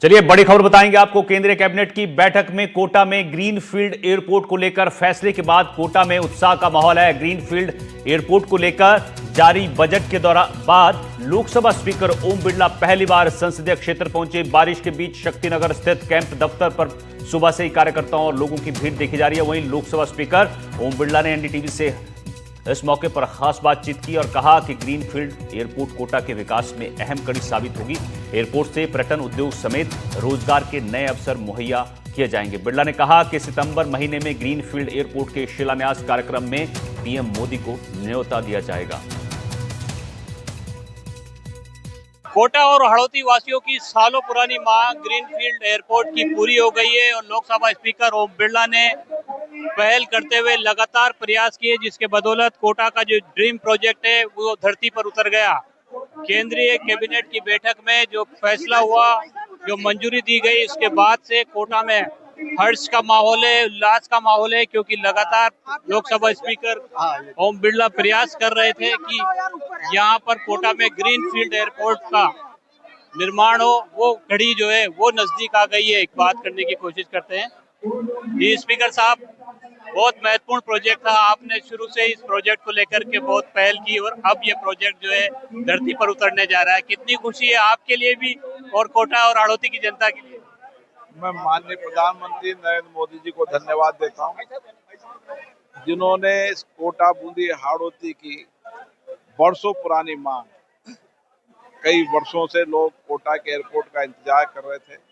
चलिए बड़ी खबर बताएंगे आपको। केंद्रीय कैबिनेट की बैठक में कोटा में ग्रीनफील्ड एयरपोर्ट को लेकर फैसले के बाद कोटा में उत्साह का माहौल है। ग्रीनफील्ड एयरपोर्ट को लेकर जारी बजट के बाद लोकसभा स्पीकर ओम बिरला पहली बार संसदीय क्षेत्र पहुंचे। बारिश के बीच शक्तिनगर स्थित कैंप दफ्तर पर सुबह से ही कार्यकर्ताओं और लोगों की भीड़ देखी जा रही है। वहीं लोकसभा स्पीकर ओम बिरला ने एनडीटीवी से इस मौके पर खास बातचीत की और कहा कि ग्रीनफील्ड एयरपोर्ट कोटा के विकास में अहम कड़ी साबित होगी। एयरपोर्ट से पर्यटन उद्योग समेत रोजगार के नए अवसर मुहैया किए जाएंगे। बिरला ने कहा कि सितंबर महीने में ग्रीनफील्ड एयरपोर्ट के शिलान्यास कार्यक्रम में पीएम मोदी को न्योता दिया जाएगा। कोटा और हड़ौती वासियों की सालों पुरानी मांग ग्रीनफील्ड एयरपोर्ट की पूरी हो गई है और लोकसभा स्पीकर ओम बिरला ने पहल करते हुए लगातार प्रयास किए, जिसके बदौलत कोटा का जो ड्रीम प्रोजेक्ट है वो धरती पर उतर गया। केंद्रीय कैबिनेट की बैठक में जो फैसला हुआ, जो मंजूरी दी गई, उसके बाद से कोटा में हर्ष का माहौल है, उल्लास का माहौल है, क्योंकि लगातार लोकसभा स्पीकर ओम बिरला प्रयास कर रहे थे कि यहाँ पर कोटा में ग्रीनफील्ड एयरपोर्ट का निर्माण हो। वो घड़ी जो है वो नजदीक आ गई है। एक बात करने की कोशिश करते हैं जी स्पीकर साहब, बहुत महत्वपूर्ण प्रोजेक्ट था, आपने शुरू से इस प्रोजेक्ट को लेकर के बहुत पहल की और अब ये प्रोजेक्ट जो है धरती पर उतरने जा रहा है। कितनी खुशी है आपके लिए भी और कोटा और हड़ौती की जनता के लिए? मैं माननीय प्रधानमंत्री नरेंद्र मोदी जी को धन्यवाद देता हूं, जिन्होंने इस कोटा बूंदी हाड़ौती की वर्षों पुरानी मांग, कई वर्षों से लोग कोटा के एयरपोर्ट का इंतजार कर रहे थे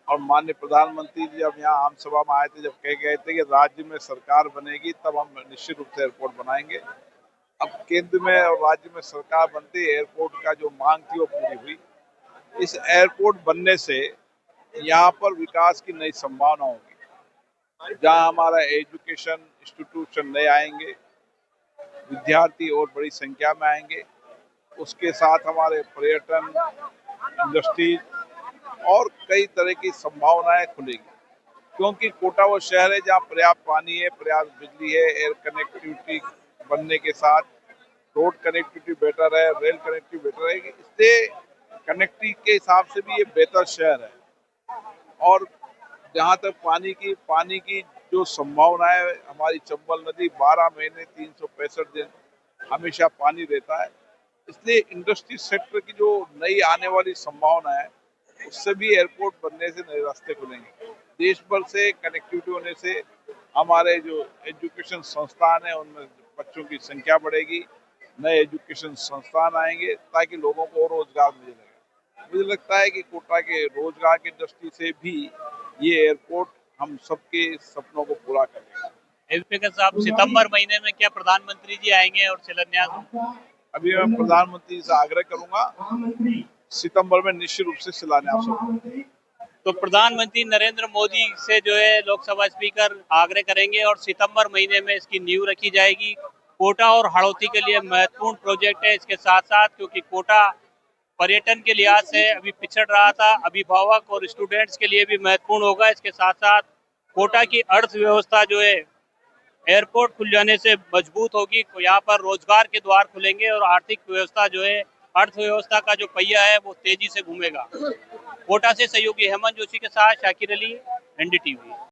और माननीय प्रधानमंत्री जी जब यहाँ आम सभा में आए थे, जब कह गए थे कि राज्य में सरकार बनेगी तब हम निश्चित रूप से एयरपोर्ट बनाएंगे। अब केंद्र में और राज्य में सरकार बनते एयरपोर्ट का जो मांग थी वो पूरी हुई। इस एयरपोर्ट बनने से यहाँ पर विकास की नई संभावना होगी। जहाँ हमारा एजुकेशन इंस्टीट्यूशन नए आएंगे, विद्यार्थी और बड़ी संख्या में आएंगे, उसके साथ हमारे पर्यटन इंडस्ट्री और कई तरह की संभावनाएं खुलेगी। क्योंकि कोटा वो शहर है जहाँ पर्याप्त पानी है, पर्याप्त बिजली है, एयर कनेक्टिविटी बनने के साथ रोड कनेक्टिविटी बेटर है, रेल कनेक्टिविटी बेटर है, इससे कनेक्टिविटी के हिसाब से भी ये बेहतर शहर है। और जहाँ तक पानी की जो संभावना है, हमारी चंबल नदी 12 महीने 365 दिन हमेशा पानी रहता है, इसलिए इंडस्ट्री सेक्टर की जो नई आने वाली संभावना है उससे भी एयरपोर्ट बनने से नए रास्ते खुलेंगे। देश भर से कनेक्टिविटी होने से हमारे जो एजुकेशन संस्थान है उनमें बच्चों की संख्या बढ़ेगी, नए एजुकेशन संस्थान आएंगे ताकि लोगों को रोजगार मिलेगा। मुझे लगता है कि कोटा के रोजगार की दृष्टि से भी ये एयरपोर्ट हम सबके सपनों को पूरा करेगा। स्पीकर साहब, सितंबर महीने में क्या प्रधानमंत्री जी आएंगे और शिलान्यास? अभी मैं प्रधानमंत्री से आग्रह करूंगा, सितंबर में निश्चित रूप से शिलान्यास होगा। तो प्रधानमंत्री नरेंद्र मोदी से जो है लोकसभा स्पीकर आग्रह करेंगे और सितंबर महीने में इसकी नींव रखी जाएगी। कोटा और हड़ौती के लिए महत्वपूर्ण प्रोजेक्ट है। इसके साथ साथ क्योंकि कोटा पर्यटन के लिहाज से अभी पिछड़ रहा था, अभिभावक और स्टूडेंट्स के लिए भी महत्वपूर्ण होगा। इसके साथ साथ कोटा की अर्थव्यवस्था जो है एयरपोर्ट खुल जाने से मजबूत होगी। यहाँ पर रोजगार के द्वार खुलेंगे और आर्थिक व्यवस्था जो है, अर्थव्यवस्था का जो पहिया है वो तेजी से घूमेगा। कोटा से सहयोगी हेमंत जोशी के साथ शाकिर अली, एनडीटीवी।